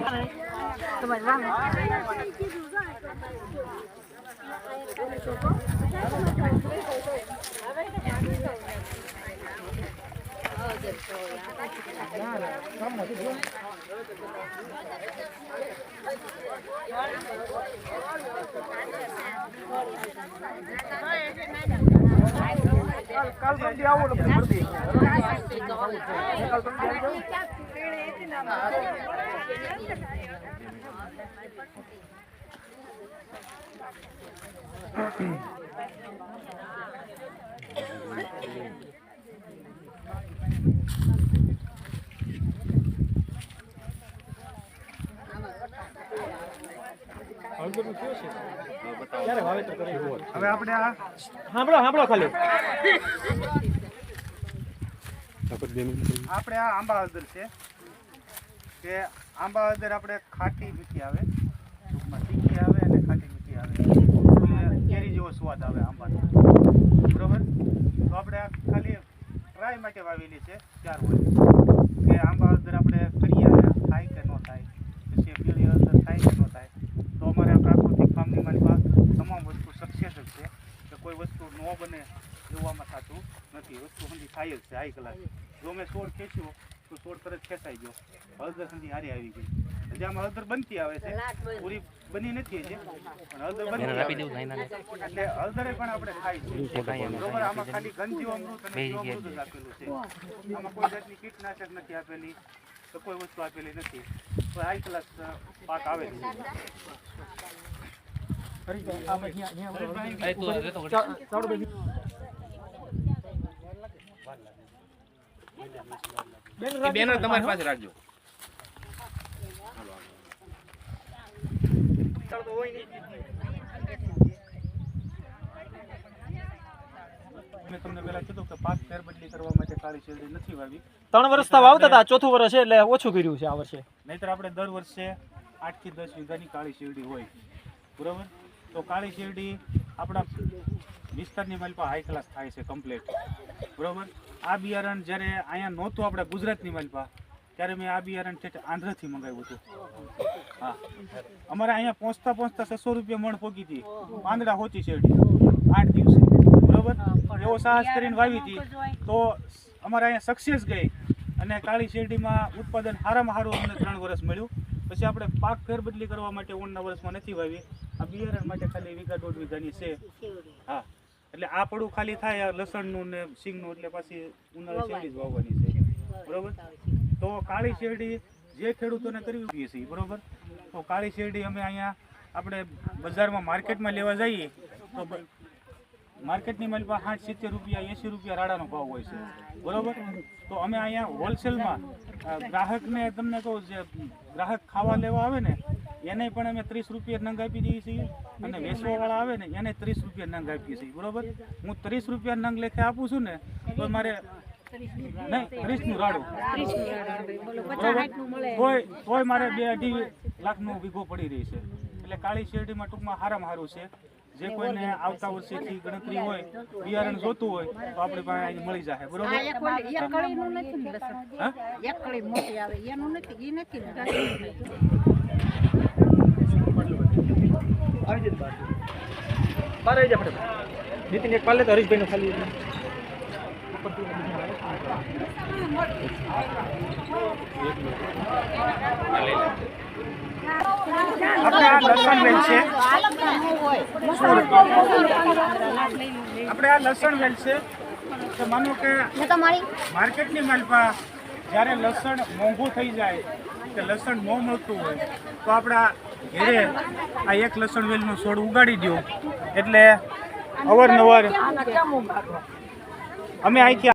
હવે આપણે આ સાંભળો ખાલી આપણે આ આંબા હળદર છે કે આંબા હળદર આપણે ખાટી મીઠી આવે, ટૂંકમાં તીખી આવે અને ખાટી મીઠી આવે, કેરી જેવો સ્વાદ આવે આંબાનો, બરોબર. તો આપણે આ ખાલી ટ્રાય માટે વાવેલી છે 4 વર્ષ કે આંબા હળદર આપણે કરીએ થાય કે ન થાય, પછી પીળી હળદર થાય કે ન થાય. તો અમારે આ પ્રાકૃતિક ફાર્મની મારી તમામ વસ્તુ સક્સેસ જ છે કે કોઈ વસ્તુ ન બને જોવામાં થતું નથી, વસ્તુ સુધી થાય જ છે હાઈ ક્લાસ. જો મેં છોડ ખેંચ્યો તો છોડ તરત ખેંચાઈ ગયો, હળદર સુધી હારી આવી ગઈ. જેમાં હળદર બનતી આવે છે, પૂરી બની નથી હજી પણ હળદર બની આવે એટલે હળદરે પણ આપણે ખાઈ છે, બરોબર. આમાં ખાલી ગંધ અમૃત અને અમૃત જ આપેલું છે, આમાં કોઈ જાતની કીટનાશક નથી આપેલી તો કોઈ વસ્તુ આપેલી નથી, તો હાઈ ક્લાસ પાક આવે છે. બેનર તમારી પાસે રાખજો. મેં તમને પહેલા કીધું કે પાક ફેરબદલી કરવા માટે કાળી શેરડી નથી વાવી. 3 વર્ષ વાવતા હતા, ચોથું વર્ષ છે એટલે ઓછું કર્યું છે આ વર્ષે. નહીતર આપણે દર વર્ષે 8 થી 10 વીઘાની કાળી શેરડી હોય, બરોબર. તો કાળી શેરડી આપણા વિસ્તારની માલપા હાઈ ક્લાસ થાય છે કમ્પ્લીટ, બરોબર. આ બિયારણ જ્યારે અહીંયા નહોતું આપણે ગુજરાતની માલપા ત્યારે મેં આ બિયારણ આંધ્રથી મંગાવ્યું હતું. હા, અમારે અહીંયા પહોંચતા 600 રૂપિયા મણ પોગી હતી પાંદડા હોતી શેરડી 8 દિવસે, બરોબર. એવો સાહસ કરીને વાવી હતી તો અમારે અહીંયા સક્સેસ ગઈ અને કાળી શેરડીમાં ઉત્પાદન સારામાં સારું અમને 3 વર્ષ મળ્યું. પછી આપણે પાક ફેરબદલી કરવા માટે ઓણના વર્ષમાં નથી વાવી, આ બિયારણ માટે ખાલી 1.5 વીઘાની છે. હા, એટલે આ પડું ખાલી થાય લસણનું ને સિંગનું એટલે પાછી ઉનાળે શેરડી જ વાવવાની છે, બરોબર. તો કાળી શેરડી જે ખેડૂતોને કરવી છે, બરોબર. તો કાળી શેરડી અમે અહીંયા આપણે બજારમાં માર્કેટમાં લેવા જઈએ તો માર્કેટની માલ પાસે 60-70 રૂપિયા 80 રૂપિયા રાડાનો ભાવ હોય છે, બરોબર. તો અમે અહીંયા હોલસેલમાં ગ્રાહકને તમને કહું જે ગ્રાહક ખાવા લેવા આવે ને એને પણ અમે 30 રૂપિયા નંગ આપી દઈએ છીએ અને વેચવાવાળા આવે ને એને 30 રૂપિયા નંગ આપીએ છીએ, બરોબર. હું 30 રૂપિયા નંગ લેખે આપું છું ને તો મારે નહીં 30નું રાડું, કોઈ મારે 2-2.5 લાખનો વીઘો પડી રહી છે. એટલે કાળી શેરડીમાં ટૂંકમાં સારામાં સારું છે. જે કોઈને આવતા વર્ષેથી ગણતરી હોય બિયારણ જોતું હોય તો આપણી પાસે અહીં મળી જાય, બરોબર. નીતિન એક પાલે તો હરીશભાઈ નું ખાલી આપણે આ લસણ વેલ છે, આપણે આ લસણ વેલ છે તો માનો કે માર્કેટની માલપા જ્યારે લસણ મોંઘું થઈ જાય કે લસણ ન મળતું હોય તો આપણા ઘરે આ એક લસણ વેલનો છોડ ઉગાડી દો એટલે અવારનવાર અમે અહીંથી